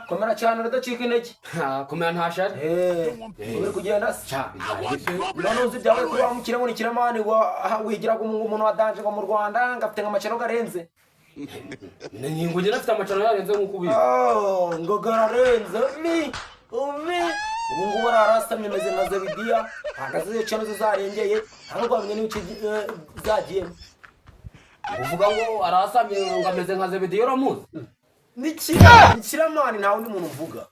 komera cyane rudacika intege komera ntashari uri kugenda none uzi byawe kuri wa mukire muri Killaman wigiraga umuntu wadanje ngo mu Rwanda ngafite nk'amacano garenze ngo njye nafite amacano yarenze nk'uko ubizi ngo gararenze ubu ngubu arasamye meze nka Zebidiya hagaze cyane zarengeye ntabwo bamenye n'iki zagiyemo uvuga ngo arasamye ngo ameze nka Zebidiya uramuzi ni Killaman nta wundi muntu uvuga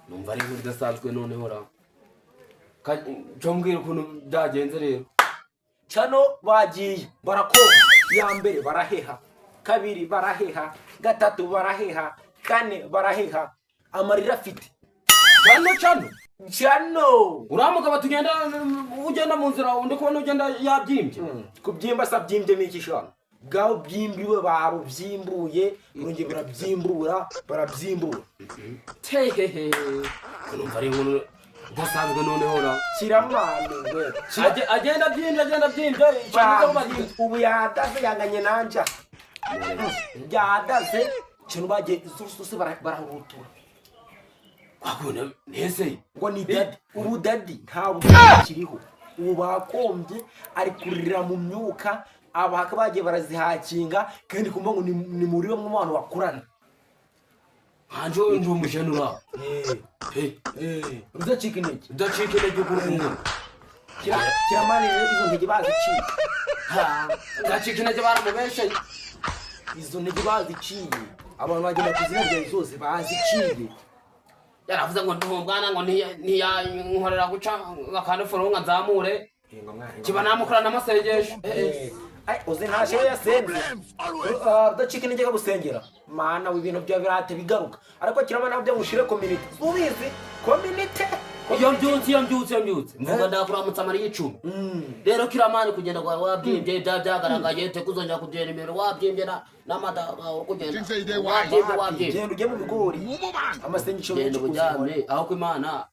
numva ari inkuru idasanzwe noneho ra cyo mbwira ukuntu byagenze rero cyano bagiye barakoba ya mbere baraheha kabiri baraheha gatatu baraheha kane baraheha amarira afite cyano uramuka tugenda ugenda mu nzira undi kubona ugenda yabyimbye kubyimba sa byimbye miki shano bwaho byimbiwe barubyimbuye urungi barabyimbura tehehe numva ari inkuru idasanzwe noneho ra Killaman agenda byimbye ubu yadaze yanganye nanja yadaze kintu bagiye zose barahutura wabona nese ngo ni dadi ubu dadi ntabwo kiriho ubu bakombye ari kurira mu myuka abaka bagiye barazihakinga kandi kumva ngo ni muri bamwe mu bantu bakurana hanje ndi umujenura rudacika intege kurukumwe Killaman izo ntege baziciye rudacika intege baramubeshe izo ntege baziciye abantu bagenda kuzina bya zose baziciye yaravuze ngo ntumbwana ngo ntiyankorera guca akandi foro ngo nzamure kiba namukorana amasengesho uzi ntashari yasenze rudacika intege gusengera mana w'ibintu bya birate bigaruka ariko Killaman nabyo ngushire community ubizi community iyo mbyutse mvuga ndakuramutsa Mariya 10 rero Killaman kugenda kwa wabyimbye byagaragaye te kuzongera kugenda imbere wabyimbye n'amada kugenda wabyimbye genda ujye mu bigori amasengesho genda bujyane aho ko Imana